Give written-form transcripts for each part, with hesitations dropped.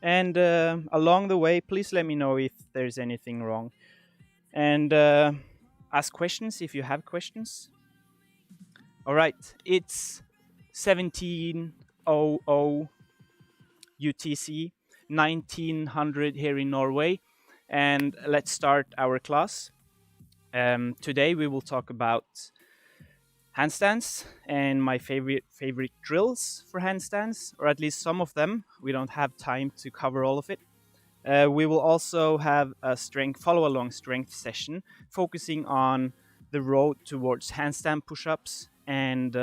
And along the way, please let me know if there's anything wrong. And ask questions if you have questions. All right, it's 1700 UTC, 1900 here in Norway, and let's start our class. Today we will talk about handstands and my favorite drills for handstands, or at least some of them. We don't have time to cover all of it. We will also have a strength follow-along strength session focusing on the road towards handstand push-ups and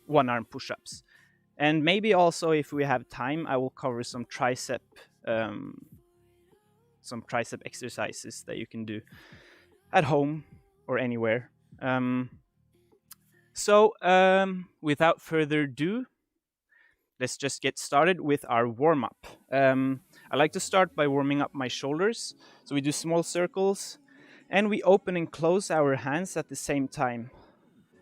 one-arm push-ups. And maybe also, if we have time, I will cover um, some tricep exercises that you can do at home or anywhere. Without further ado, let's just get started with our warm-up. I like to start by warming up my shoulders. So we do small circles, and we open and close our hands at the same time.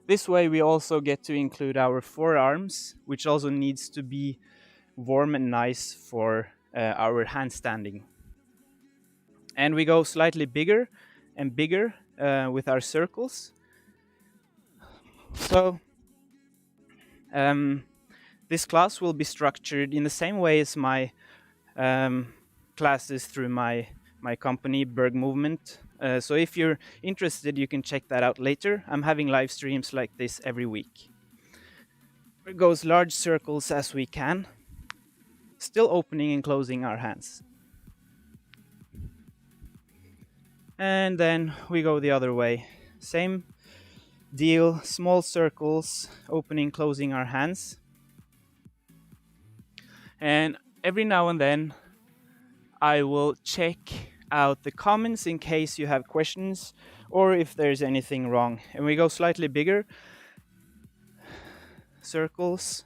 This way we also get to include our forearms, which also needs to be warm and nice for our handstanding. And we go slightly bigger and bigger with our circles. So this class will be structured in the same way as my classes through my company, Berg Movement. So if you're interested, you can check that out later. I'm having live streams like this every week. It goes large circles as we can, still opening and closing our hands. And then we go the other way. Same deal, small circles, opening, closing our hands. And every now and then I will check out the comments in case you have questions or if there's anything wrong. And we go slightly bigger circles.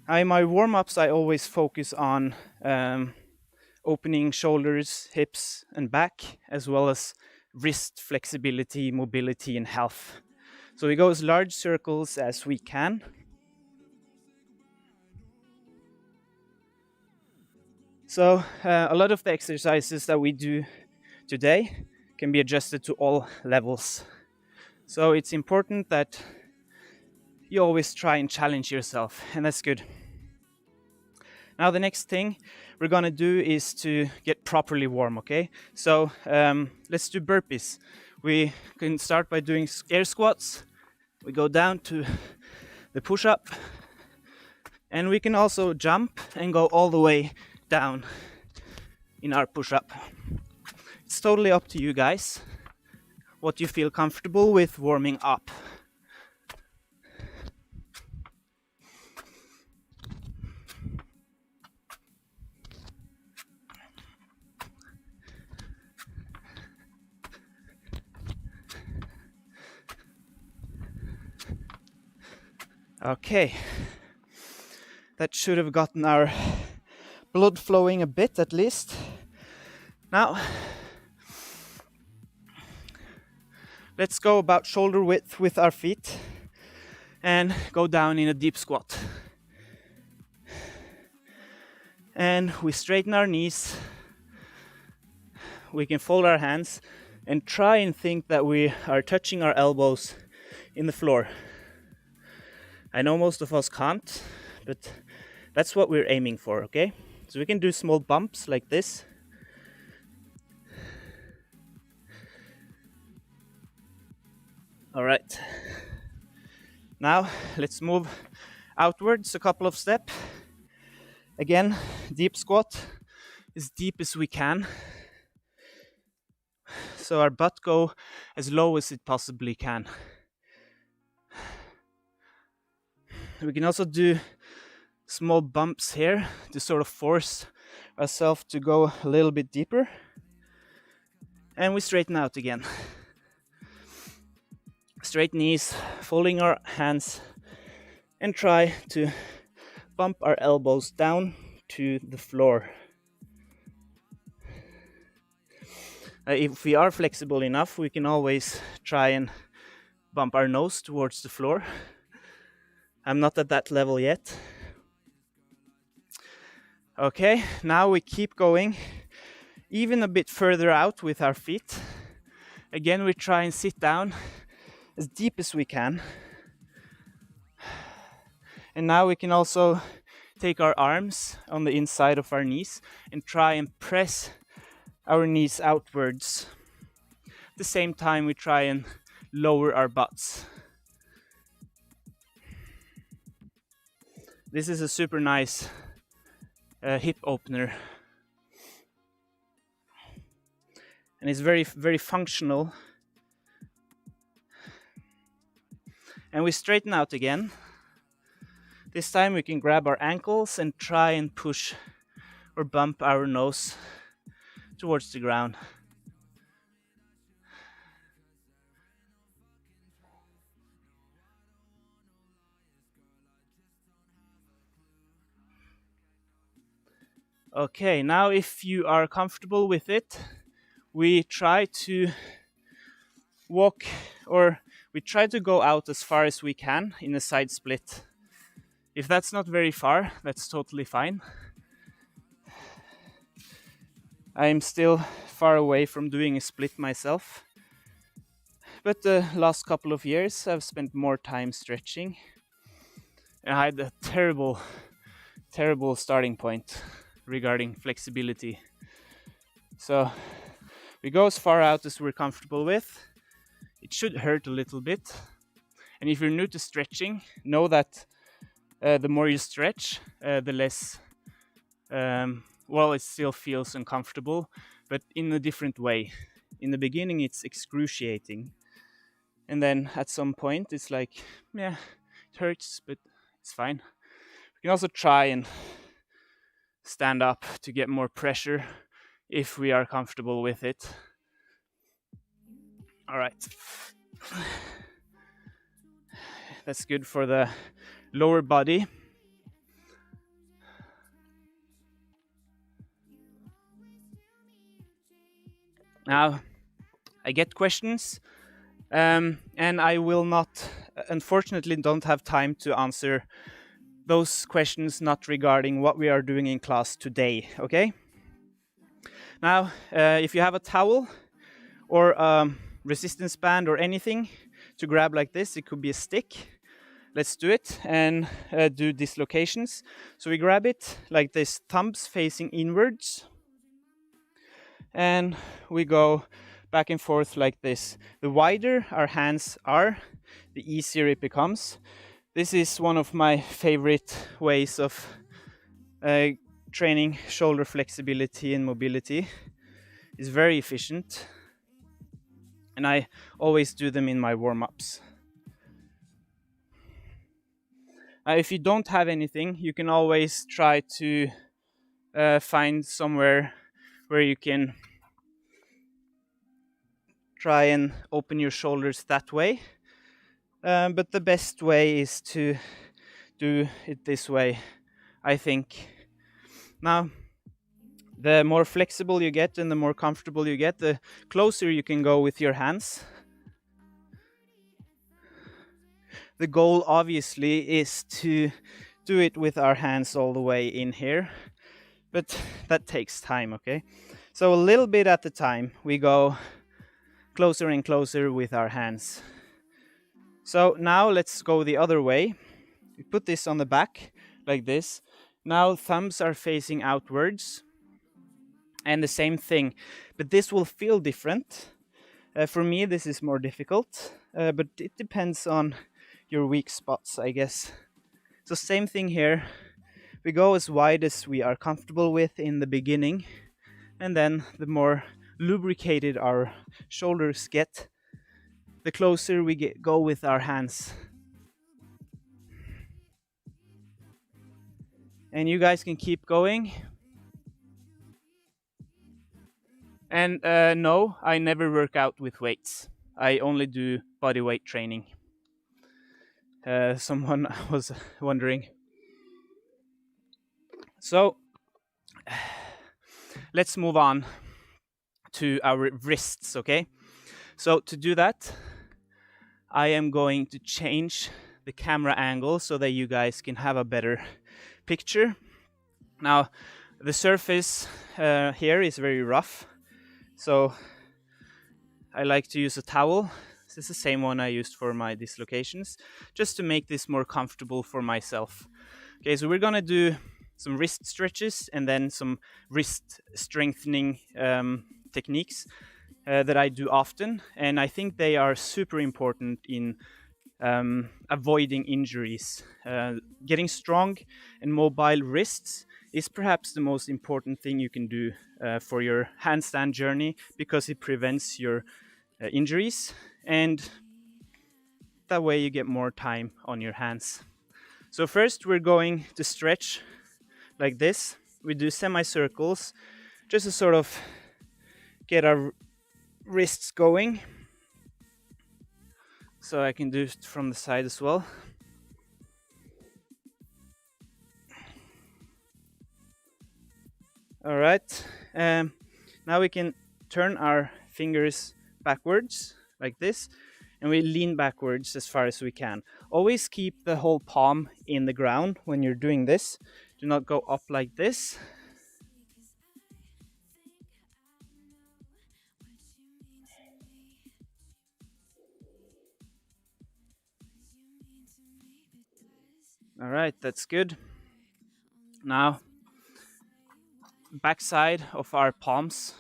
In my warm-ups, I always focus on opening shoulders, hips, and back, as well as wrist flexibility, mobility, and health. So we go as large circles as we can. So a lot of the exercises that we do today can be adjusted to all levels. So it's important that you always try and challenge yourself, and that's good. Now the next thing we're gonna do is to get properly warm, okay? So let's do burpees. We can start by doing air squats. We go down to the push-up, and we can also jump and go all the way down in our push-up. It's totally up to you guys what you feel comfortable with warming up. Okay, that should have gotten our blood flowing a bit at least. Now, let's go about shoulder width with our feet and go down in a deep squat. And we straighten our knees. We can fold our hands and try and think that we are touching our elbows in the floor. I know most of us can't, but that's what we're aiming for, okay? So we can do small bumps like this. All right. Now let's move outwards a couple of steps. Again, deep squat, as deep as we can. So our butt go as low as it possibly can. We can also do small bumps here to sort of force ourselves to go a little bit deeper. And we straighten out again. Straight knees, folding our hands, and try to bump our elbows down to the floor. If we are flexible enough, we can always try and bump our nose towards the floor. I'm not at that level yet. Okay, now we keep going even a bit further out with our feet. Again, we try and sit down as deep as we can. And now we can also take our arms on the inside of our knees and try and press our knees outwards. At the same time, we try and lower our butts. This is a super nice hip opener. And it's very, very functional. And we straighten out again. This time we can grab our ankles and try and push or bump our nose towards the ground. Okay, now if you are comfortable with it, we try to walk, or we try to go out as far as we can in a side split. If that's not very far, that's totally fine. I'm still far away from doing a split myself, but the last couple of years I've spent more time stretching. And I had a terrible starting point regarding flexibility. So we go as far out as we're comfortable with. It should hurt a little bit. And if you're new to stretching, know that the more you stretch, the less, it still feels uncomfortable, but in a different way. In the beginning, it's excruciating. And then at some point, it's like, yeah, it hurts, but it's fine. We can also try and stand up to get more pressure if we are comfortable with it. All right. That's good for the lower body. Now, I get questions, and I will not, unfortunately, don't have time to answer those questions not regarding what we are doing in class today, okay? Now, if you have a towel or a resistance band or anything to grab like this, it could be a stick. Let's do it and do dislocations. So we grab it like this, thumbs facing inwards, and we go back and forth like this. The wider our hands are, the easier it becomes. This is one of my favorite ways of training shoulder flexibility and mobility. It's very efficient, and I always do them in my warm-ups. If you don't have anything, you can always try to find somewhere where you can try and open your shoulders that way. But the best way is to do it this way, I think. Now, the more flexible you get and the more comfortable you get, the closer you can go with your hands. The goal, obviously, is to do it with our hands all the way in here, but that takes time, okay? So a little bit at a time, we go closer and closer with our hands. So now let's go the other way. We put this on the back like this. Now thumbs are facing outwards, and the same thing, but this will feel different. For me, this is more difficult, but it depends on your weak spots, I guess. So same thing here. We go as wide as we are comfortable with in the beginning, and then the more lubricated our shoulders get, the closer we go with our hands. And you guys can keep going. And no, I never work out with weights. I only do body weight training. Someone was wondering. So let's move on to our wrists, okay? So to do that, I am going to change the camera angle so that you guys can have a better picture. Now, The surface here is very rough, so I like to use a towel. This is the same one I used for my dislocations, just to make this more comfortable for myself. Okay, so we're gonna do some wrist stretches and then some wrist strengthening techniques that I do often, and I think they are super important in avoiding injuries. Getting strong and mobile wrists is perhaps the most important thing you can do for your handstand journey, because it prevents your injuries, and that way you get more time on your hands. So first we're going to stretch like this. We do semicircles just to sort of get our wrists going. So I can do it from the side as well. All right, now we can turn our fingers backwards like this, and we lean backwards as far as we can. Always keep the whole palm in the ground when you're doing this. Do not go up like this. All right, that's good. Now, backside of our palms.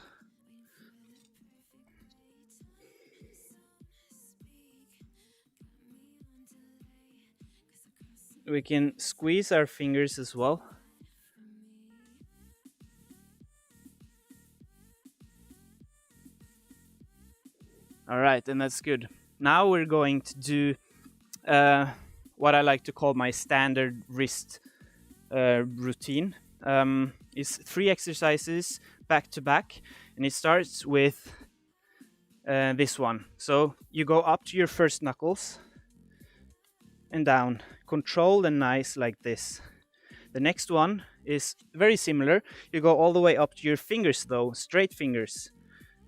We can squeeze our fingers as well. All right, and that's good. Now we're going to do what I like to call my standard wrist routine. It's 3 exercises back to back, and it starts with this one. So you go up to your first knuckles and down, controlled and nice like this. The next one is very similar. You go all the way up to your fingers though, straight fingers.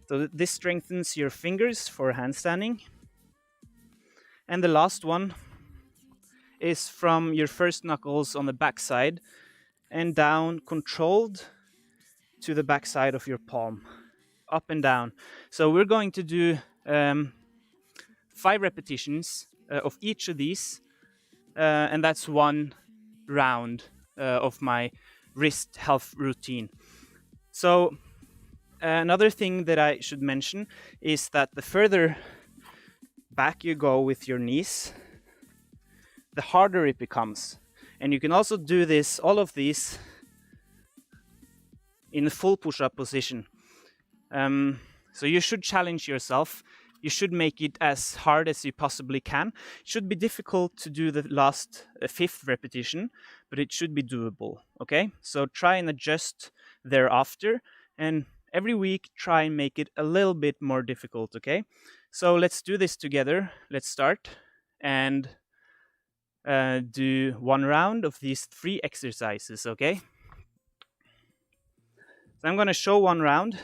So this strengthens your fingers for handstanding. And the last one is from your first knuckles on the back side and down, controlled to the back side of your palm, up and down. So we're going to do 5 repetitions of each of these, and that's 1 round of my wrist health routine. So another thing that I should mention is that the further back you go with your knees, the harder it becomes. And you can also do this, all of these, in a full push-up position. So you should challenge yourself. You should make it as hard as you possibly can. It should be difficult to do the last 5th repetition, but it should be doable, okay? So try and adjust thereafter, and every week try and make it a little bit more difficult, okay? So let's do this together. Let's start and do 1 round of these 3 exercises, okay? So I'm gonna show 1 round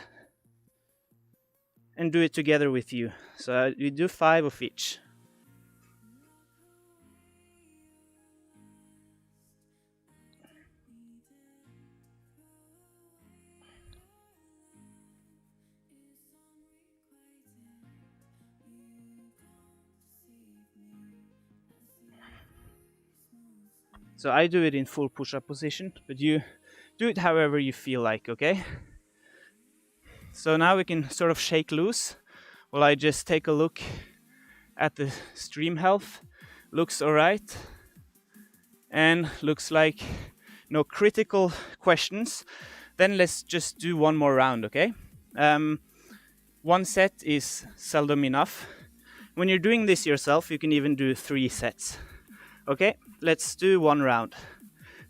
and do it together with you. So we do 5 of each. So I do it in full push-up position, but you do it however you feel like, okay? So now we can sort of shake loose while I just take a look at the stream health. Looks all right, and looks like no critical questions. Then let's just do 1 more round, okay? 1 set is seldom enough. When you're doing this yourself, you can even do 3 sets. Okay, let's do 1 round.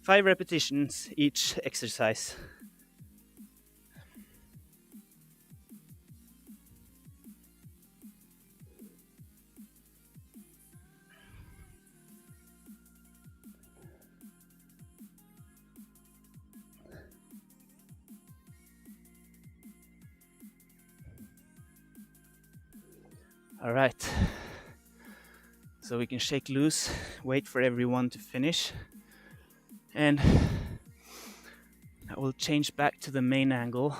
5 repetitions each exercise. All right. So we can shake loose, wait for everyone to finish, and I will change back to the main angle.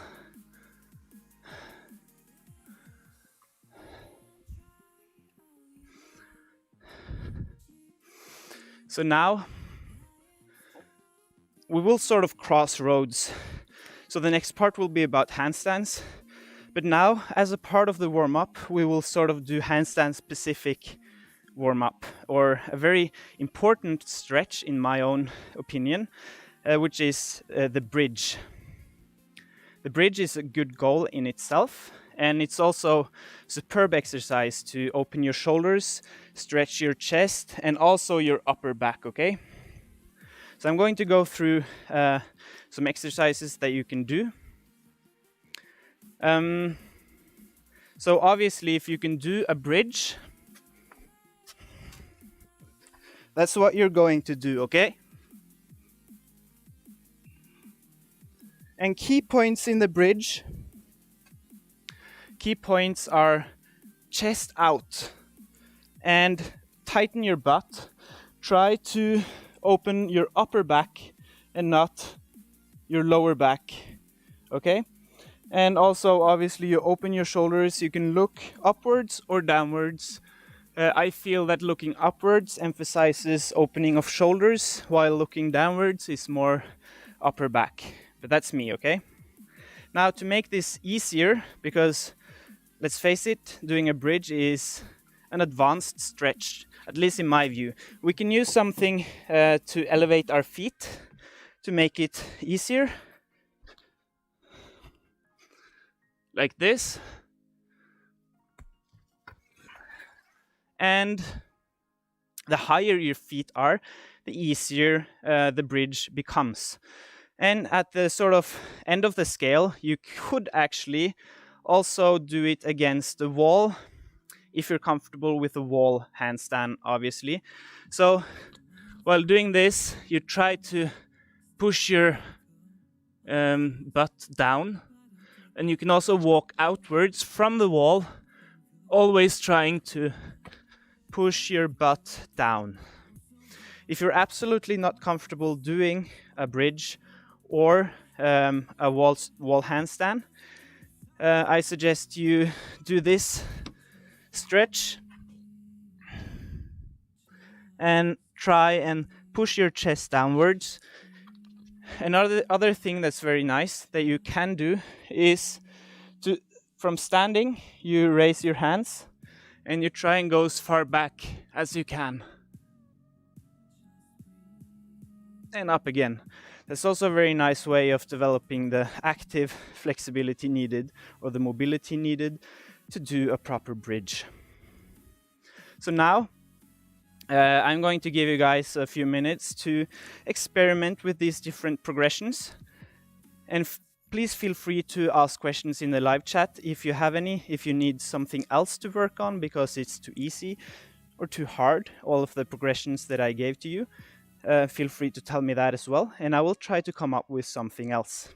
So now we will sort of cross roads. So the next part will be about handstands. But now, as a part of the warm-up, we will sort of do handstand specific warm-up, or a very important stretch in my own opinion, which is the bridge. The bridge is a good goal in itself, and it's also superb exercise to open your shoulders, stretch your chest, and also your upper back, okay? So I'm going to go through some exercises that you can do. So obviously, if you can do a bridge, that's what you're going to do, okay? And key points in the bridge, key points are chest out and tighten your butt. Try to open your upper back and not your lower back, okay? And also, obviously, you open your shoulders. You can look upwards or downwards. I feel that looking upwards emphasizes opening of shoulders, while looking downwards is more upper back. But that's me, okay? Now, to make this easier, because let's face it, doing a bridge is an advanced stretch, at least in my view. We can use something to elevate our feet to make it easier. Like this. And the higher your feet are, the easier the bridge becomes. And at the sort of end of the scale, you could actually also do it against the wall, if you're comfortable with the wall handstand, obviously. So while doing this, you try to push your butt down. And you can also walk outwards from the wall, always trying to push your butt down. If you're absolutely not comfortable doing a bridge or a wall handstand, I suggest you do this stretch and try and push your chest downwards. Another other thing that's very nice that you can do is to, from standing, you raise your hands and you try and go as far back as you can. And up again. That's also a very nice way of developing the active flexibility needed, or the mobility needed, to do a proper bridge. So now, I'm going to give you guys a few minutes to experiment with these different progressions. And please feel free to ask questions in the live chat if you have any, if you need something else to work on because it's too easy or too hard, all of the progressions that I gave to you. Feel free to tell me that as well, and I will try to come up with something else.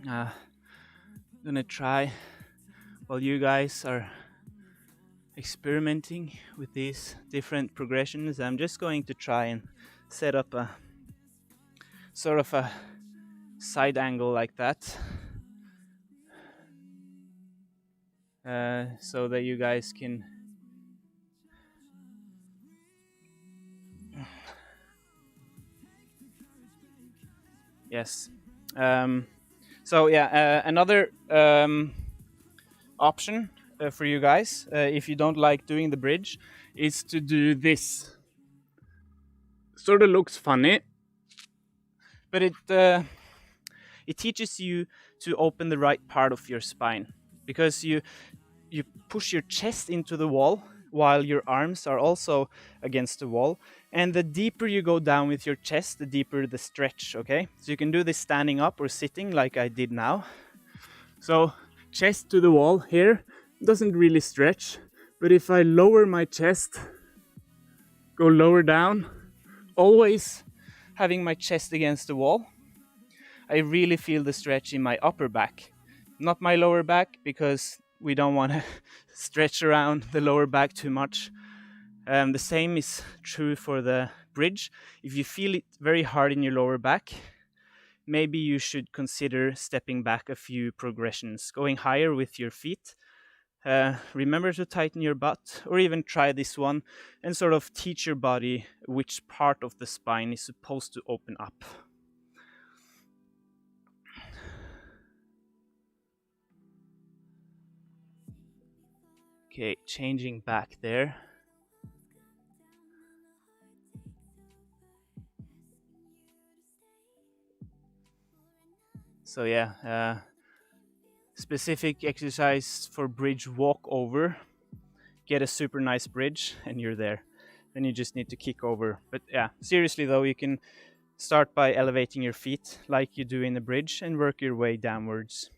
I'm gonna try, while you guys are experimenting with these different progressions, I'm just going to try and set up a sort of a side angle like that, so that you guys can yes. So yeah, another option for you guys, if you don't like doing the bridge, is to do this. Sort of looks funny, but it teaches you to open the right part of your spine, because you push your chest into the wall while your arms are also against the wall, and the deeper you go down with your chest, the deeper the stretch, okay? So you can do this standing up or sitting like I did now. So chest to the wall here doesn't really stretch, but if I lower my chest, go lower down, always having my chest against the wall. I really feel the stretch in my upper back, not my lower back, because we don't want to stretch around the lower back too much. The same is true for the bridge. If you feel it very hard in your lower back, maybe you should consider stepping back a few progressions, going higher with your feet. Remember to tighten your butt, or even try this one and sort of teach your body which part of the spine is supposed to open up. Okay, changing back there. So yeah, specific exercise for bridge walkover. Get a super nice bridge and you're there. Then you just need to kick over. But yeah, seriously though, you can start by elevating your feet like you do in the bridge and work your way downwards.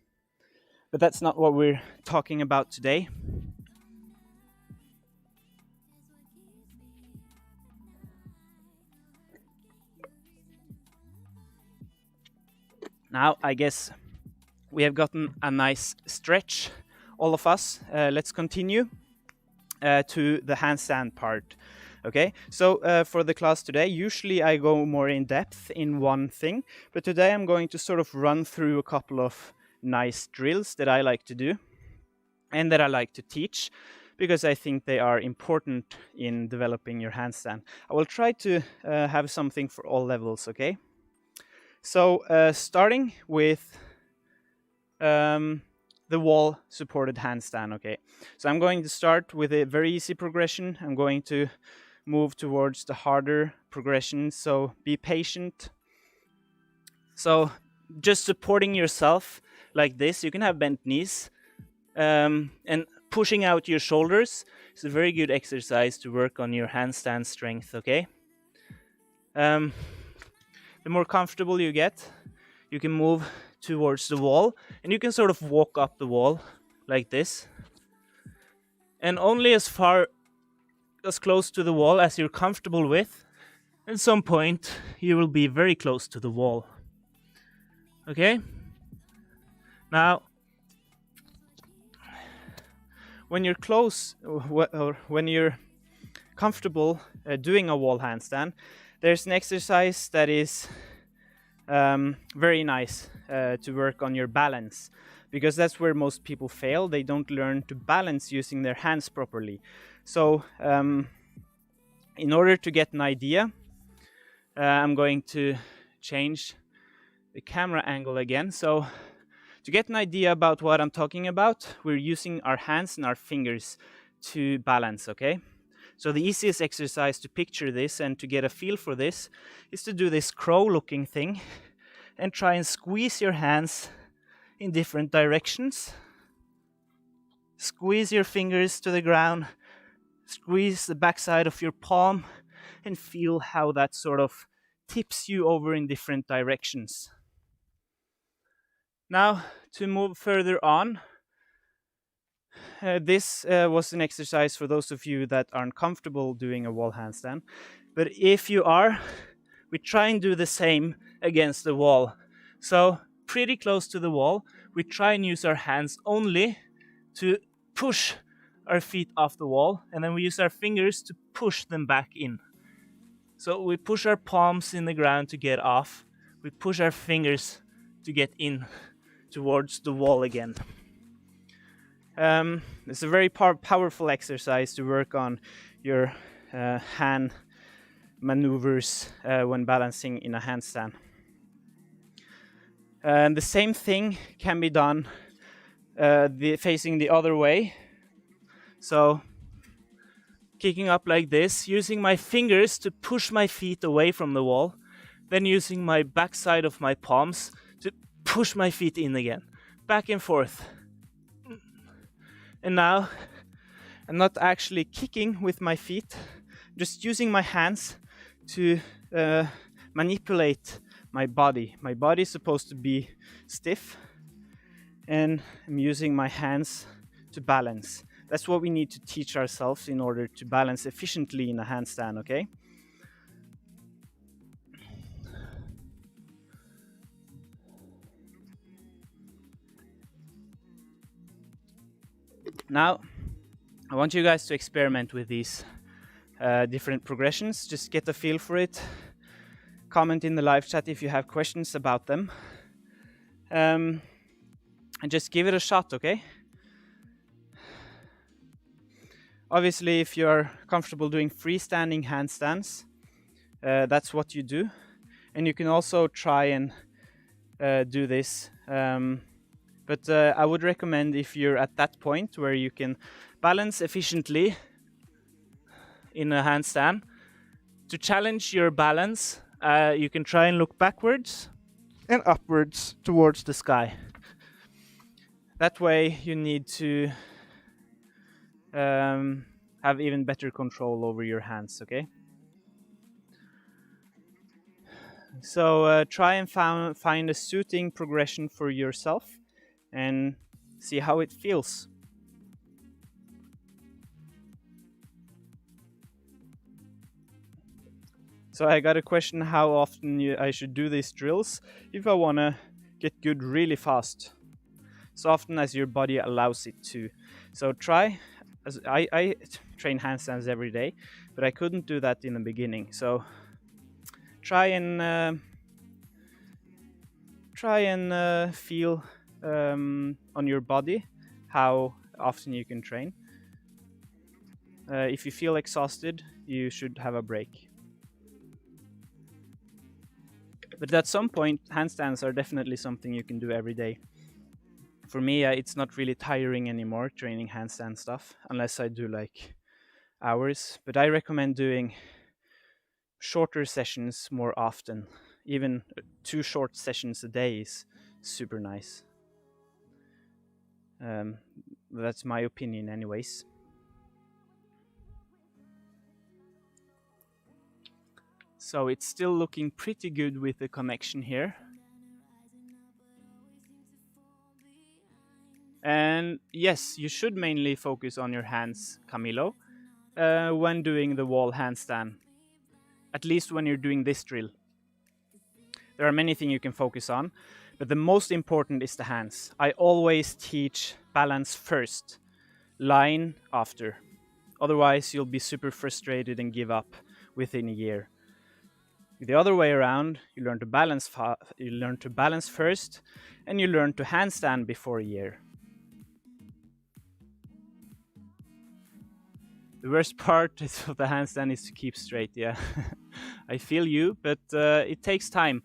But that's not what we're talking about today. Now, I guess we have gotten a nice stretch, all of us. Let's continue to the handstand part. Okay, so for the class today, usually I go more in depth in one thing, but today I'm going to sort of run through a couple of nice drills that I like to do and that I like to teach, because I think they are important in developing your handstand. I will try to have something for all levels, okay? So starting with the wall supported handstand, okay? So I'm going to start with a very easy progression. I'm going to move towards the harder progression, so be patient. So just supporting yourself like this, you can have bent knees, and pushing out your shoulders is a very good exercise to work on your handstand strength, okay? The more comfortable you get, you can move towards the wall, and you can sort of walk up the wall like this, and only as close to the wall as you're comfortable with. At some point you will be very close to the wall, okay? Now when you're close, or when you're comfortable doing a wall handstand, there's an exercise that is very nice to work on your balance, because that's where most people fail. They don't learn to balance using their hands properly. So in order to get an idea, I'm going to change the camera angle again. So to get an idea about what I'm talking about, we're using our hands and our fingers to balance, okay? So the easiest exercise to picture this and to get a feel for this is to do this crow-looking thing and try and squeeze your hands in different directions. Squeeze your fingers to the ground, squeeze the backside of your palm, and feel how that sort of tips you over in different directions. Now, to move further on, this was an exercise for those of you that aren't comfortable doing a wall handstand. But if you are, we try and do the same against the wall. So pretty close to the wall, we try and use our hands only to push our feet off the wall, and then we use our fingers to push them back in. So we push our palms in the ground to get off. We push our fingers to get in towards the wall again. It's a very powerful exercise to work on your hand maneuvers when balancing in a handstand. And the same thing can be done facing the other way. So kicking up like this, using my fingers to push my feet away from the wall, then using my backside of my palms to push my feet in again, back and forth. And now I'm not actually kicking with my feet, just using my hands to manipulate my body. My body is supposed to be stiff, and I'm using my hands to balance. That's what we need to teach ourselves in order to balance efficiently in a handstand, okay? Now, I want you guys to experiment with these different progressions. Just get a feel for it. Comment in the live chat if you have questions about them. And just give it a shot, okay? Obviously, if you're comfortable doing freestanding handstands, that's what you do. And you can also try and do this. But I would recommend, if you're at that point where you can balance efficiently in a handstand, to challenge your balance, you can try and look backwards and upwards towards the sky. That way you need to have even better control over your hands, okay? So try and find a suiting progression for yourself and see how it feels. So I got a question how often I should do these drills if I want to get good really fast, as often as your body allows it to. So try, as I train handstands every day, but I couldn't do that in the beginning. So try and feel on your body how often you can train. If you feel exhausted, you should have a break. But at some point, handstands are definitely something you can do every day. For me, it's not really tiring anymore training handstand stuff, unless I do like hours. But I recommend doing shorter sessions more often. Even 2 short sessions a day is super nice. That's my opinion anyways. So it's still looking pretty good with the connection here. And yes, you should mainly focus on your hands, Camilo, when doing the wall handstand. At least when you're doing this drill. There are many things you can focus on, but the most important is the hands. I always teach balance first, line after. Otherwise, you'll be super frustrated and give up within a year. The other way around, you learn to balance first, and you learn to handstand before a year. The worst part of the handstand is to keep straight, yeah. I feel you, but it takes time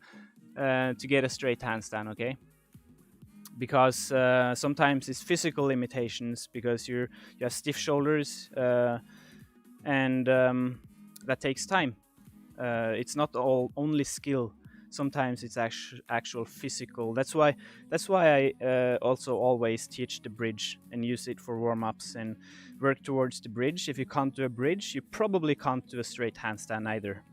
to get a straight handstand, okay? Because sometimes it's physical limitations, because you have stiff shoulders, and that takes time. It's not only skill. Sometimes it's actual physical. That's why I also always teach the bridge and use it for warm-ups and work towards the bridge. If you can't do a bridge, you probably can't do a straight handstand either.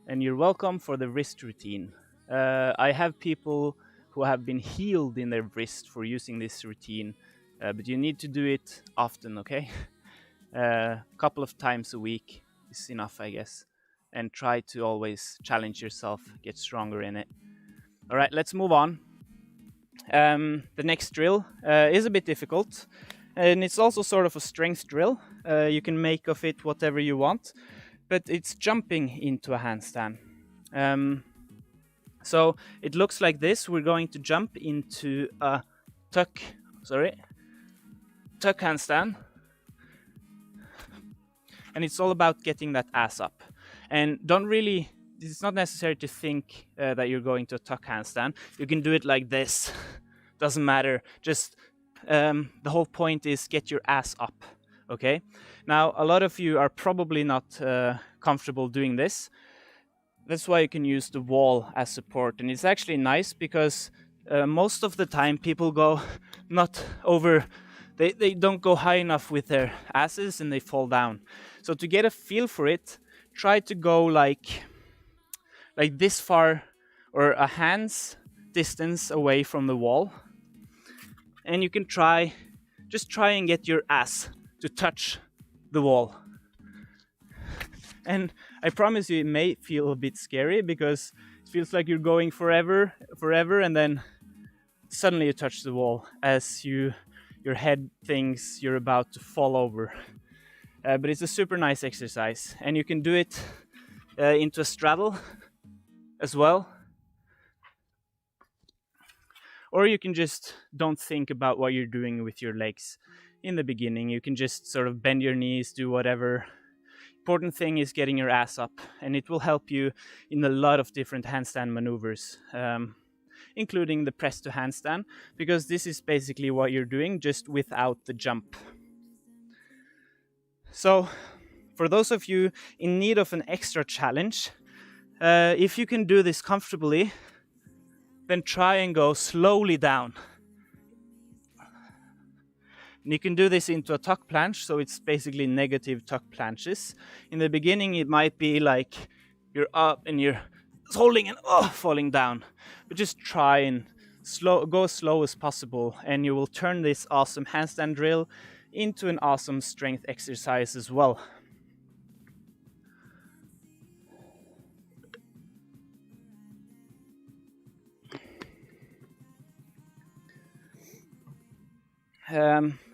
And you're welcome for the wrist routine. I have people who have been healed in their wrist for using this routine, but you need to do it often, okay? A couple of times a week is enough, I guess. And try to always challenge yourself, get stronger in it. All right, let's move on. The next drill is a bit difficult, and it's also sort of a strength drill. You can make of it whatever you want, but it's jumping into a handstand. So it looks like this. We're going to jump into a tuck handstand. And it's all about getting that ass up. And it's not necessary to think that you're going to a tuck handstand. You can do it like this. Doesn't matter. Just the whole point is get your ass up, okay? Now, a lot of you are probably not comfortable doing this. That's why you can use the wall as support. And it's actually nice because most of the time people go not over... They don't go high enough with their asses and they fall down. So to get a feel for it, try to go like this far, or a hand's distance away from the wall. And you can just try and get your ass to touch the wall. And I promise you, it may feel a bit scary because it feels like you're going forever, and then suddenly you touch the wall as your head thinks you're about to fall over. But it's a super nice exercise, and you can do it into a straddle as well. Or you can just don't think about what you're doing with your legs in the beginning. You can just sort of bend your knees, do whatever. Important thing is getting your ass up, and it will help you in a lot of different handstand maneuvers, including the press to handstand, because this is basically what you're doing just without the jump. So for those of you in need of an extra challenge, if you can do this comfortably, then try and go slowly down. And you can do this into a tuck planche, so it's basically negative tuck planches. In the beginning, it might be like you're up and you're holding and falling down. But just try and go as slow as possible, and you will turn this awesome handstand drill into an awesome strength exercise as well.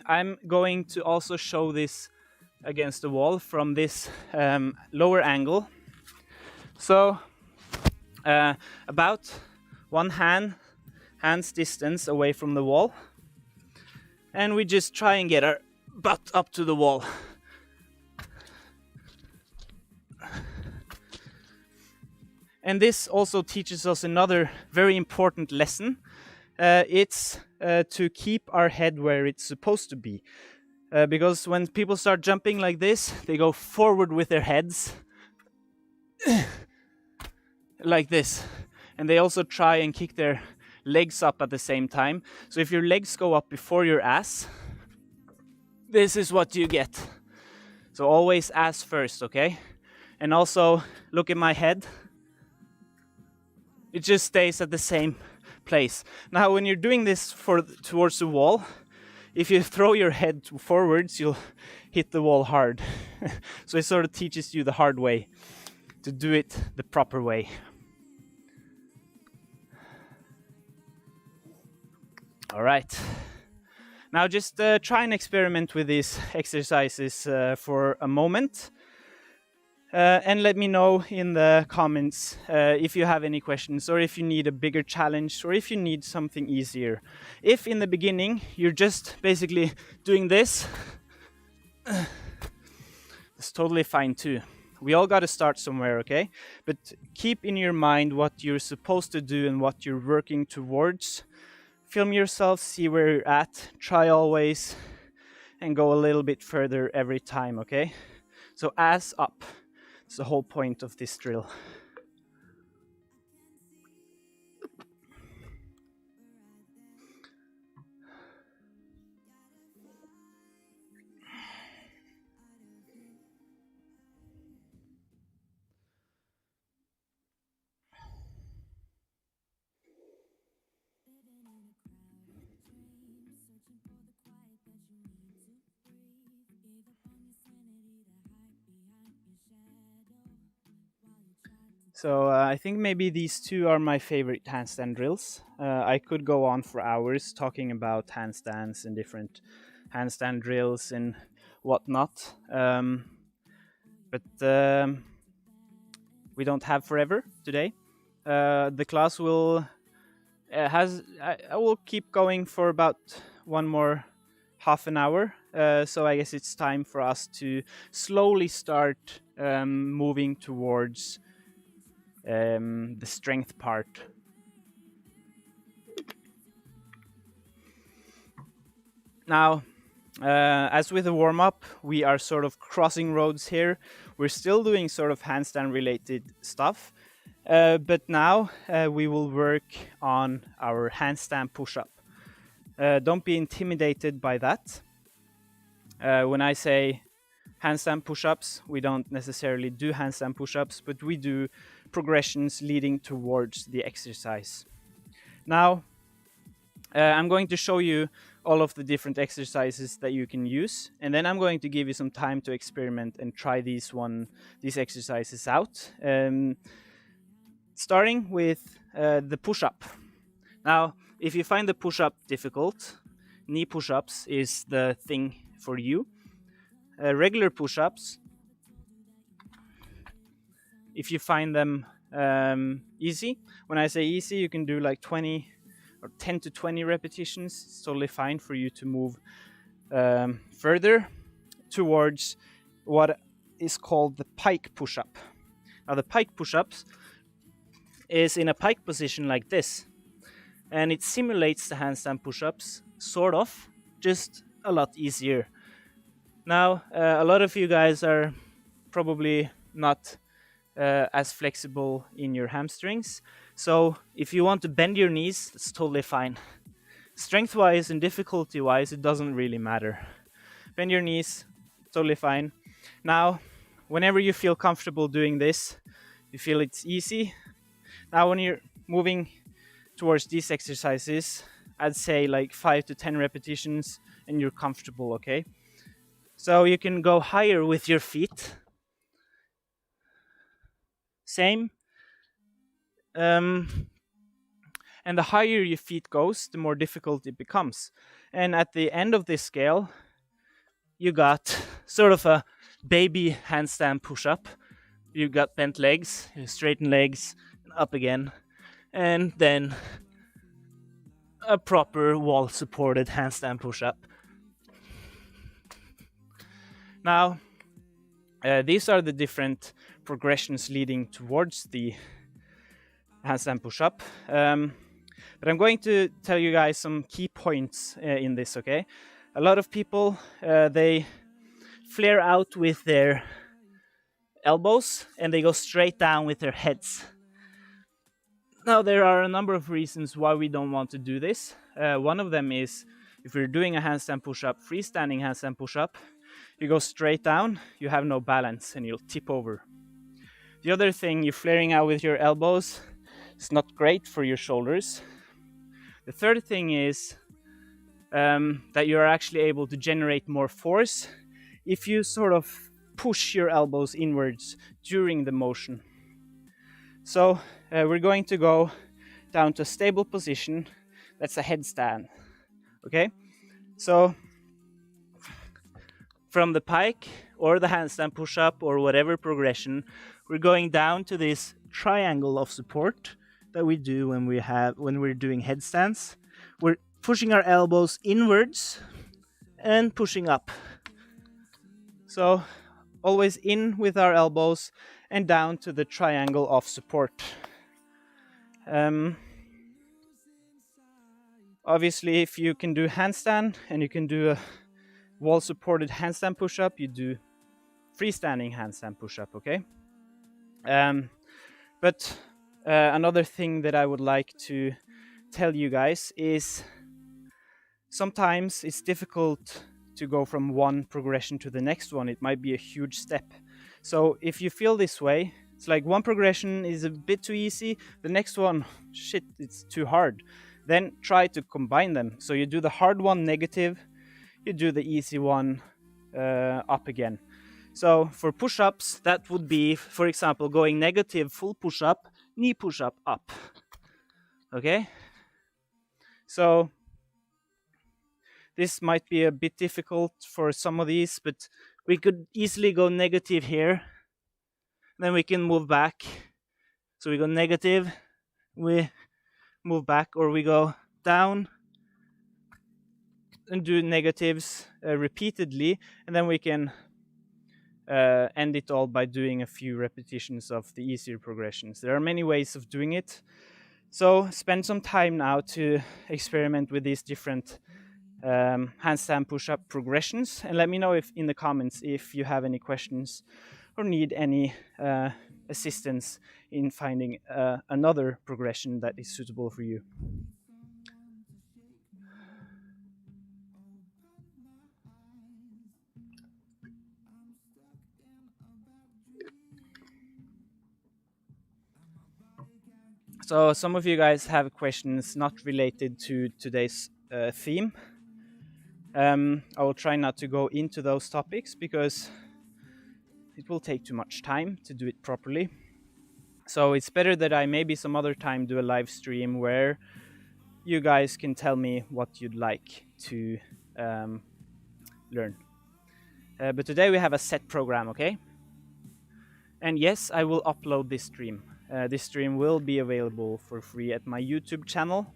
I'm going to also show this against the wall from this lower angle. So about one hand's distance away from the wall, and we just try and get our butt up to the wall. And this also teaches us another very important lesson. It's to keep our head where it's supposed to be. Because when people start jumping like this, they go forward with their heads like this. And they also try and kick their legs up at the same time. So if your legs go up before your ass, this is what you get. So always ass first, okay? And also look at my head. It just stays at the same place. Now, when you're doing this towards the wall, if you throw your head forwards, you'll hit the wall hard. So it sort of teaches you the hard way to do it the proper way. All right. Now just try and experiment with these exercises for a moment. And let me know in the comments if you have any questions, or if you need a bigger challenge, or if you need something easier. If in the beginning you're just basically doing this, it's totally fine too. We all got to start somewhere, okay? But keep in your mind what you're supposed to do and what you're working towards. Film yourself, see where you're at, try always, and go a little bit further every time, okay? So ass up. It's the whole point of this drill. So I think maybe these two are my favorite handstand drills. I could go on for hours talking about handstands and different handstand drills and whatnot. But we don't have forever today. The class will I will keep going for about one more half an hour. So I guess it's time for us to slowly start moving towards the strength part. Now, as with the warm-up, we are sort of crossing roads here. We're still doing sort of handstand related stuff, but now we will work on our handstand push-up. Don't be intimidated by that. When I say handstand push-ups, we don't necessarily do handstand push-ups, but we do progressions leading towards the exercise. Now, I'm going to show you all of the different exercises that you can use, and then I'm going to give you some time to experiment and try these exercises out. Starting with the push-up. Now, if you find the push-up difficult, knee push-ups is the thing for you. Regular push-ups, if you find them easy, when I say easy, you can do like 20 or 10 to 20 repetitions. It's totally fine for you to move further towards what is called the pike push-up. Now the pike push-ups is in a pike position like this, and it simulates the handstand push-ups, sort of, just a lot easier. Now, a lot of you guys are probably not as flexible in your hamstrings, so if you want to bend your knees, that's totally fine. Strength-wise and difficulty-wise, it doesn't really matter. Bend your knees, totally fine. Now, whenever you feel comfortable doing this, you feel it's easy. Now, when you're moving towards these exercises, I'd say like 5 to 10 repetitions and you're comfortable, okay? So you can go higher with your feet. Same. And the higher your feet goes, the more difficult it becomes. And at the end of this scale, you got sort of a baby handstand push-up. You got bent legs, straighten legs, up again, and then a proper wall-supported handstand push-up. Now, these are the different progressions leading towards the handstand push-up. But I'm going to tell you guys some key points in this, okay? A lot of people, they flare out with their elbows and they go straight down with their heads. Now, there are a number of reasons why we don't want to do this. One of them is if you're doing a handstand push-up, freestanding handstand push-up, you go straight down, you have no balance and you'll tip over. The other thing, you're flaring out with your elbows, it's not great for your shoulders. The third thing is that you're actually able to generate more force if you sort of push your elbows inwards during the motion. So we're going to go down to a stable position. That's a headstand. Okay? So from the pike or the handstand push-up or whatever progression, we're going down to this triangle of support that we do when we're doing headstands. We're pushing our elbows inwards and pushing up. So always in with our elbows and down to the triangle of support. Obviously, if you can do handstand and you can do a wall-supported handstand push-up, you do freestanding handstand push-up, okay? But another thing that I would like to tell you guys is sometimes it's difficult to go from one progression to the next one. It might be a huge step. So if you feel this way, it's like one progression is a bit too easy, the next one, shit, it's too hard. Then try to combine them. So you do the hard one negative, you do the easy one up again. So for push-ups, that would be, for example, going negative full push-up, knee push-up up. Okay? So this might be a bit difficult for some of these, but we could easily go negative here. Then we can move back. So we go negative, we move back, or we go down and do negatives repeatedly, and then we can end it all by doing a few repetitions of the easier progressions. There are many ways of doing it. So spend some time now to experiment with these different handstand push-up progressions, and let me know in the comments if you have any questions or need any assistance in finding another progression that is suitable for you. So some of you guys have questions not related to today's theme. I will try not to go into those topics because it will take too much time to do it properly. So it's better that I maybe some other time do a live stream where you guys can tell me what you'd like to learn. But today we have a set program, okay? And yes, I will upload this stream. This stream will be available for free at my YouTube channel.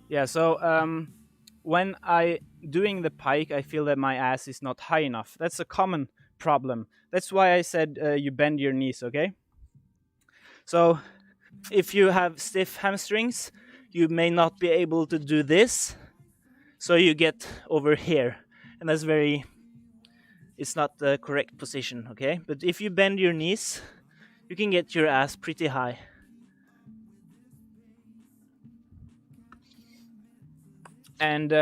Yeah, so when I doing the pike, I feel that my ass is not high enough. That's a common problem. That's why I said you bend your knees, okay? So if you have stiff hamstrings, you may not be able to do this. So you get over here. And that's it's not the correct position, okay? But if you bend your knees, you can get your ass pretty high. And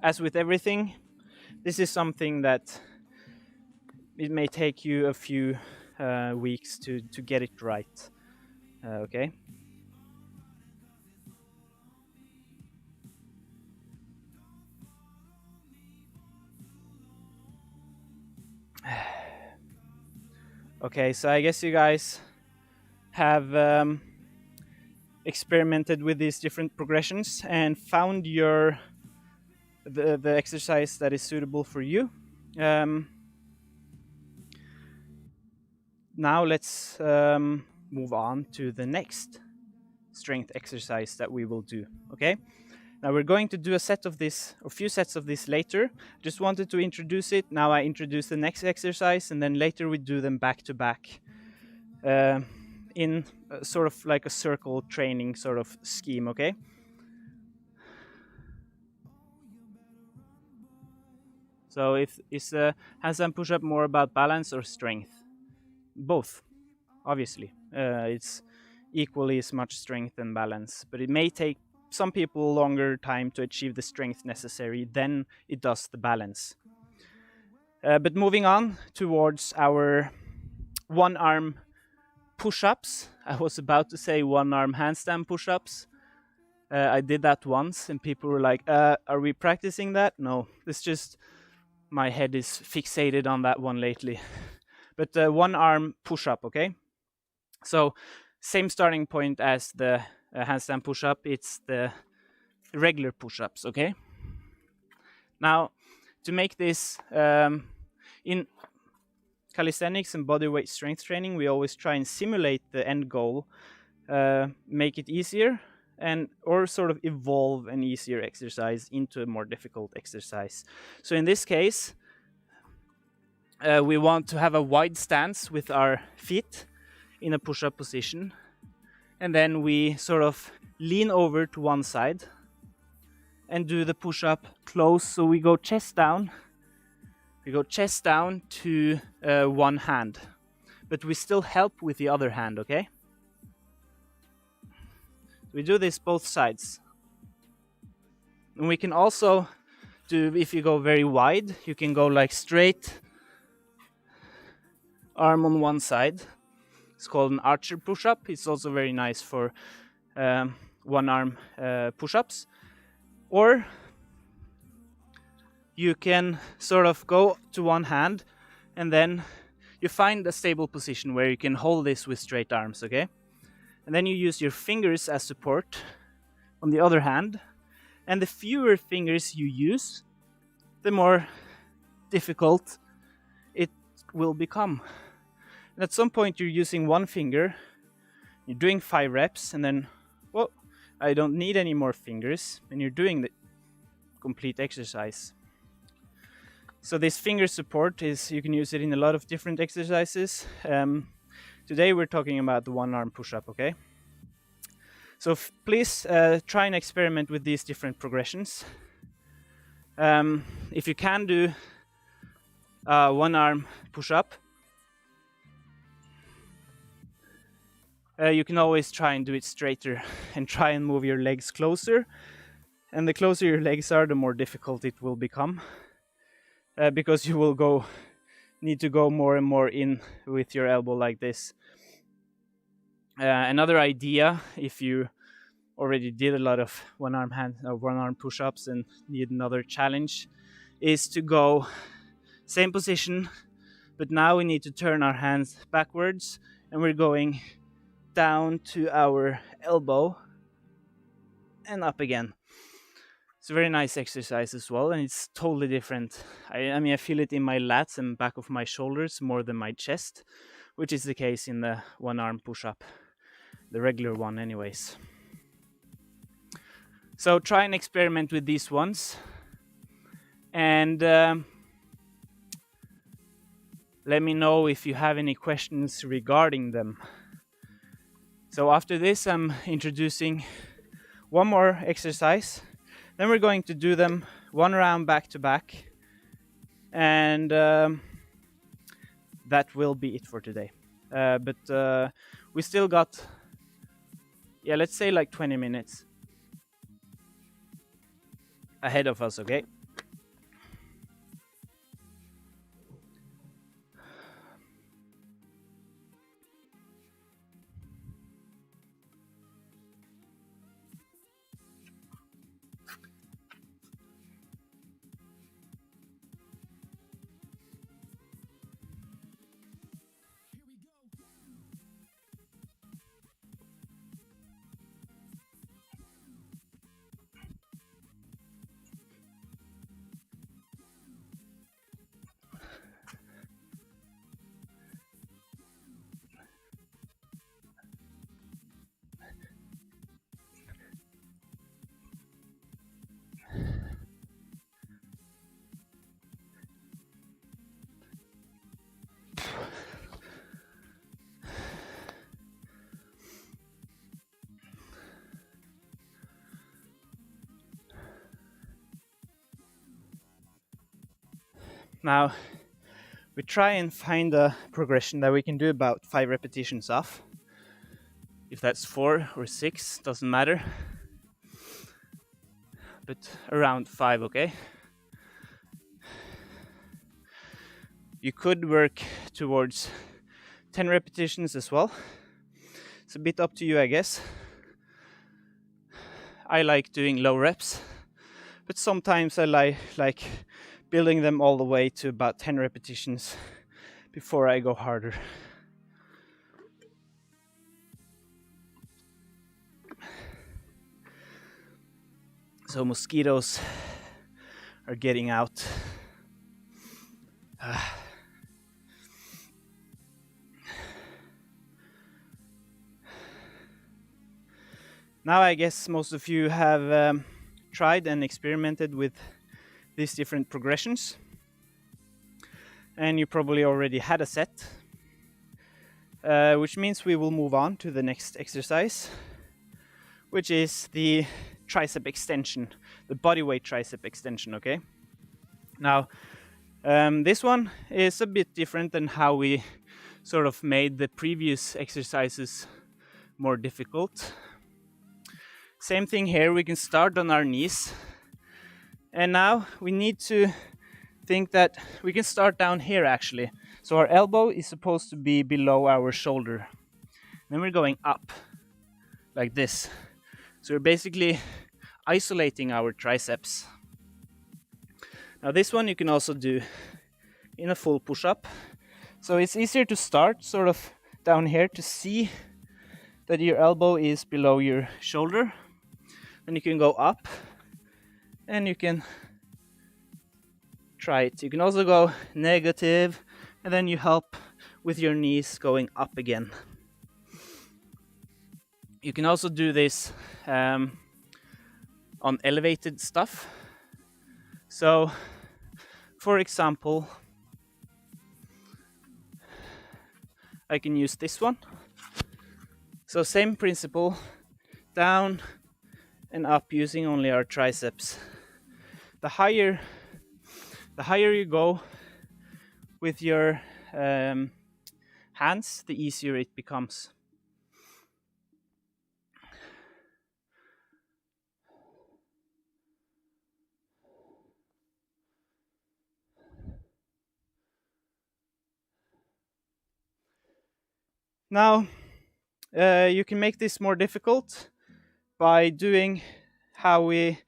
as with everything, this is something that it may take you a few weeks to get it right, okay? Okay, so I guess you guys have experimented with these different progressions and found the exercise that is suitable for you. Now let's move on to the next strength exercise that we will do, okay? Now we're going to do a few sets of this later. Just wanted to introduce it. Now I introduce the next exercise, and then later we do them back to back in sort of like a circle training sort of scheme, okay? So is handstand push-up more about balance or strength? Both, obviously. It's equally as much strength and balance, but it may take some people longer time to achieve the strength necessary than it does the balance. But moving on towards our one-arm push-ups. I was about to say one-arm handstand push-ups. I did that once and people were like, are we practicing that? No, it's just my head is fixated on that one lately. But one-arm push-up, okay? So same starting point as the handstand push-up. It's the regular push-ups, okay? Now, to make this in calisthenics and bodyweight strength training, we always try and simulate the end goal, make it easier, or sort of evolve an easier exercise into a more difficult exercise. So in this case, we want to have a wide stance with our feet in a push-up position, and then we sort of lean over to one side and do the push-up close. So we go chest down. We go chest down to one hand, but we still help with the other hand, okay? We do this both sides. And we can also do, if you go very wide, you can go like straight, arm on one side. It's called an archer push-up. It's also very nice for one-arm push-ups. Or you can sort of go to one hand and then you find a stable position where you can hold this with straight arms, okay? And then you use your fingers as support on the other hand. And the fewer fingers you use, the more difficult it will become. And at some point you're using one finger, you're doing 5 reps, and then, well, I don't need any more fingers, and you're doing the complete exercise. So this finger support you can use it in a lot of different exercises. Today we're talking about the one-arm push-up, okay? So please try and experiment with these different progressions. If you can do one-arm push-up, you can always try and do it straighter and try and move your legs closer. And the closer your legs are, the more difficult it will become. Because you will need to go more and more in with your elbow like this. Another idea, if you already did a lot of one-arm push-ups and need another challenge, is to go same position, But now we need to turn our hands backwards, and we're going down to our elbow and up again. It's a very nice exercise as well, and it's totally different. I mean, I feel it in my lats and back of my shoulders more than my chest, which is the case in the one arm push-up, the regular one anyways. So try and experiment with these ones, and let me know if you have any questions regarding them. So after this, I'm introducing one more exercise. Then we're going to do them one round back to back, and that will be it for today. But we still got, let's say like 20 minutes ahead of us, okay? Now, we try and find a progression that we can do about 5 repetitions of. If that's 4 or 6, doesn't matter. But around 5, okay? You could work towards 10 repetitions as well. It's a bit up to you, I guess. I like doing low reps, but sometimes I like building them all the way to about 10 repetitions before I go harder. So mosquitoes are getting out. Now I guess most of you have tried and experimented with these different progressions, and you probably already had a set, which means we will move on to the next exercise, which is the tricep extension, the bodyweight tricep extension, okay? Now, this one is a bit different than how we sort of made the previous exercises more difficult. Same thing here, we can start on our knees. And now we need to think that we can start down here actually. So our elbow is supposed to be below our shoulder. Then we're going up like this. So we're basically isolating our triceps. Now this one you can also do in a full push-up. So it's easier to start sort of down here to see that your elbow is below your shoulder. Then you can go up and you can try it. You can also go negative, and then you help with your knees going up again. You can also do this on elevated stuff. So, for example, I can use this one. So same principle, down and up using only our triceps. The higher you go with your hands, the easier it becomes. Now, you can make this more difficult by doing how we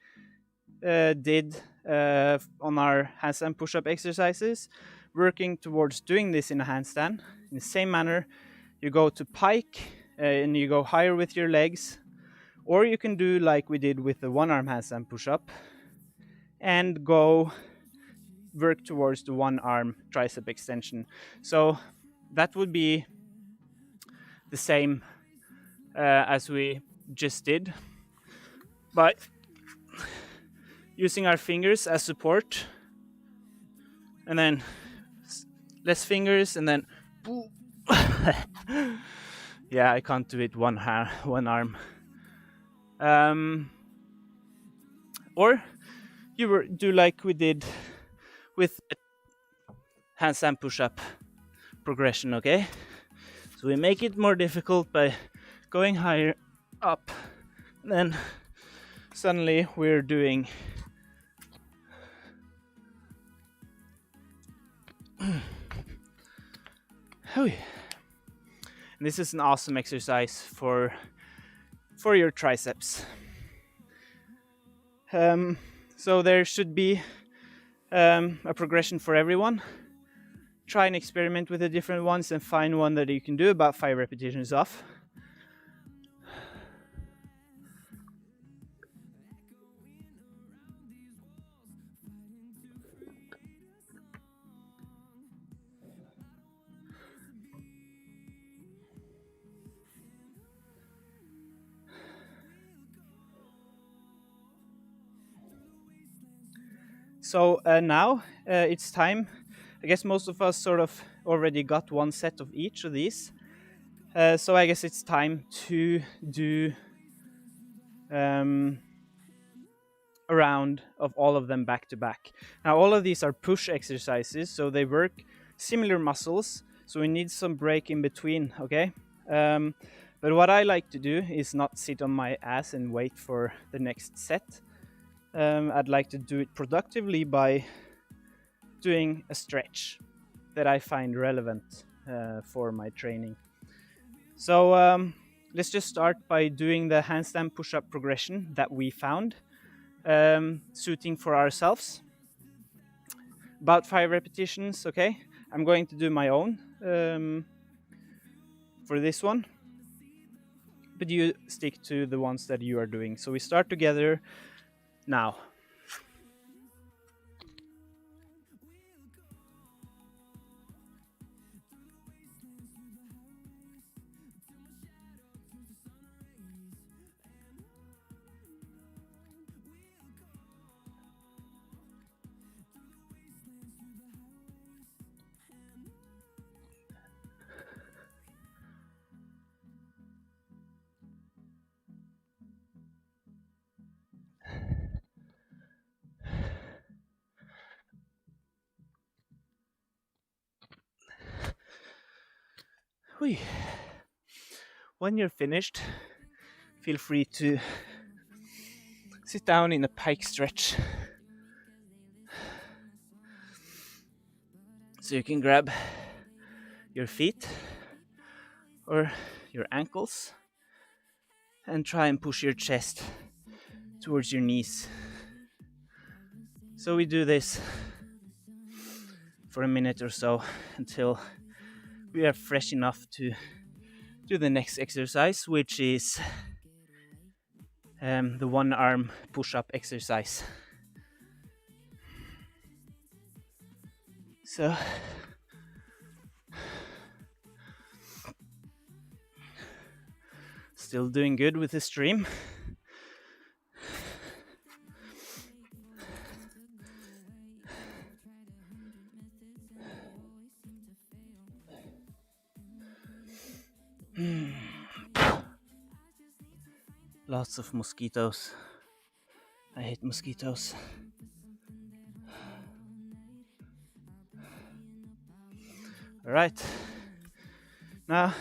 did on our handstand push-up exercises. working towards doing this in a handstand. In the same manner, you go to pike and you go higher with your legs, or you can do like we did with the one-arm handstand push-up and go work towards the one-arm tricep extension. So that would be the same as we just did, but using our fingers as support, and then less fingers, and then yeah, I can't do it one arm. Or you do like we did with handstand push-up progression, okay? So we make it more difficult by going higher up, and then suddenly we're doing and this is an awesome exercise for your triceps. So there should be a progression for everyone. Try and experiment with the different ones and find one that you can do about 5 repetitions off. So now it's time. I guess most of us sort of already got one set of each of these. So I guess it's time to do a round of all of them back to back. Now all of these are push exercises, so they work similar muscles, so we need some break in between, okay? But what I like to do is not sit on my ass and wait for the next set. I'd like to do it productively by doing a stretch that I find relevant for my training. So let's just start by doing the handstand push-up progression that we found suiting for ourselves. About 5 repetitions, okay? I'm going to do my own for this one, but you stick to the ones that you are doing. So we start together now. When you're finished, feel free to sit down in a pike stretch. So you can grab your feet or your ankles and try and push your chest towards your knees. So we do this for a minute or so until we are fresh enough to do the next exercise, which is the one-arm push-up exercise. So still doing good with the stream. Lots of mosquitoes. I hate mosquitoes. All right. Now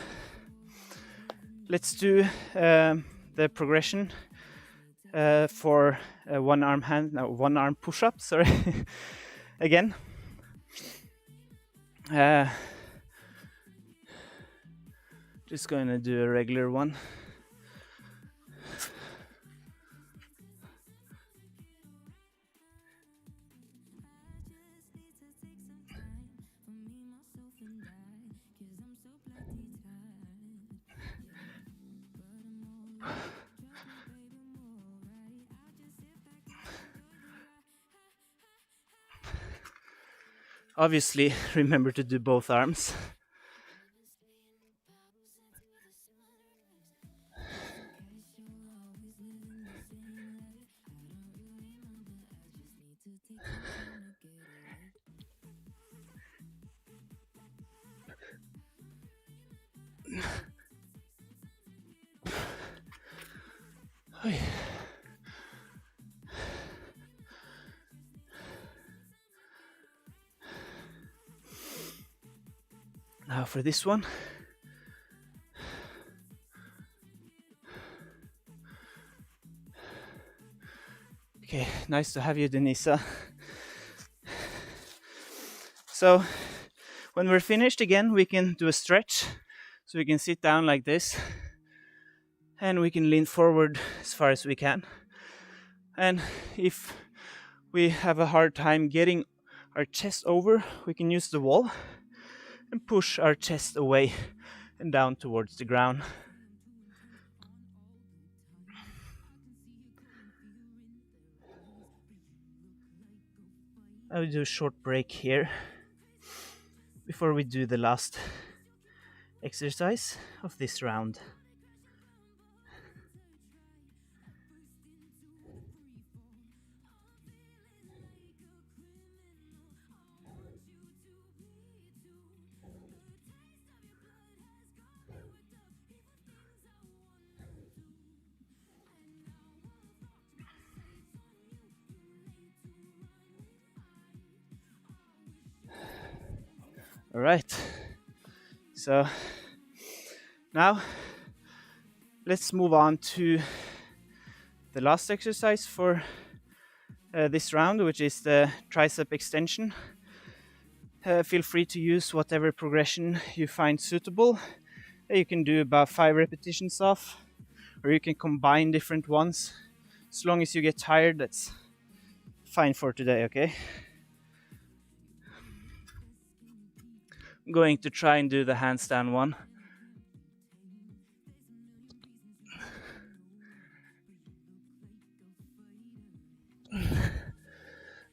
let's do the progression for one arm push-up. Sorry, again. Just going to do a regular one. Obviously, remember to do both arms. Now for this one. Okay, nice to have you, Denisa. So when we're finished again, we can do a stretch. So we can sit down like this and we can lean forward as far as we can. And if we have a hard time getting our chest over, we can use the wall and push our chest away and down towards the ground. I will do a short break here before we do the last exercise of this round. All right, so now let's move on to the last exercise for this round, which is the tricep extension. Feel free to use whatever progression you find suitable. You can do about 5 repetitions of, or you can combine different ones. As long as you get tired, that's fine for today, okay? I'm going to try and do the handstand one.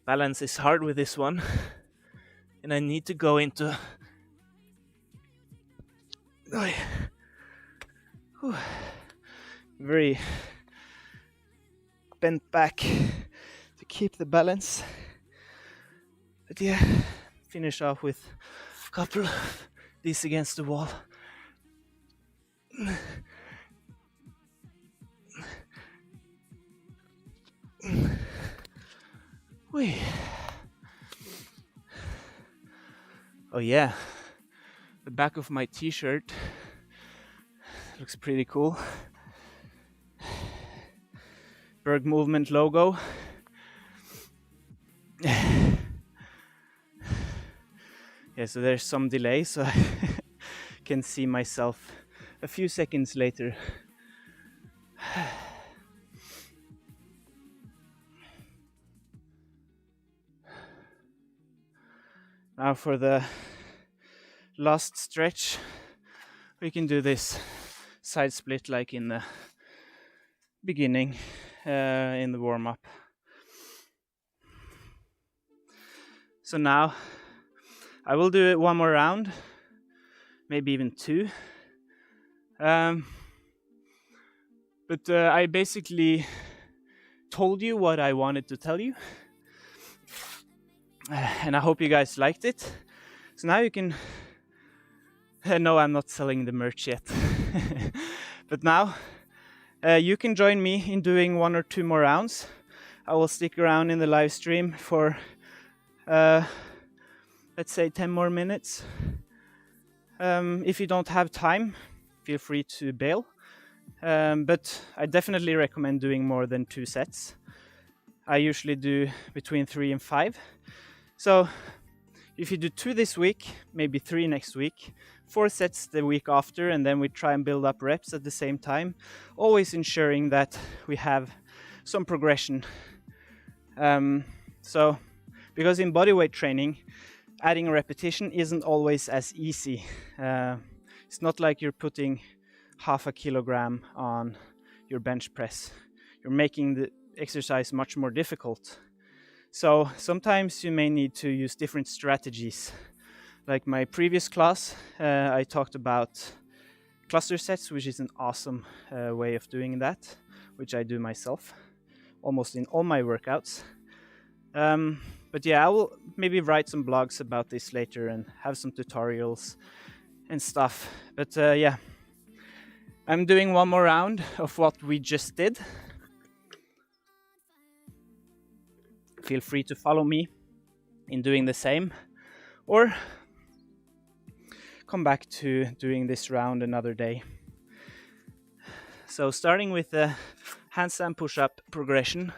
Balance is hard with this one, and I need to go into very bent back to keep the balance. But yeah, finish off with a couple of these against the wall. Whee. Oh yeah, the back of my t-shirt looks pretty cool. Berg movement logo. Yeah, so there's some delay, so I can see myself a few seconds later. Now for the last stretch, we can do this side split like in the beginning, in the warm-up. So now I will do it one more round, maybe even 2. But I basically told you what I wanted to tell you. And I hope you guys liked it. So now you can... No, I'm not selling the merch yet. But now you can join me in doing 1 or 2 more rounds. I will stick around in the live stream for, let's say, 10 more minutes. If you don't have time, feel free to bail. But I definitely recommend doing more than 2 sets. I usually do between 3 and 5. So if you do 2 this week, maybe 3 next week, 4 sets the week after, and then we try and build up reps at the same time, always ensuring that we have some progression. So, because in bodyweight training, adding a repetition isn't always as easy. It's not like you're putting half a kilogram on your bench press. You're making the exercise much more difficult. So sometimes you may need to use different strategies. Like my previous class, I talked about cluster sets, which is an awesome way of doing that, which I do myself almost in all my workouts. But yeah, I will maybe write some blogs about this later and have some tutorials and stuff. But yeah, I'm doing one more round of what we just did. Feel free to follow me in doing the same, or come back to doing this round another day. So starting with the handstand push-up progression,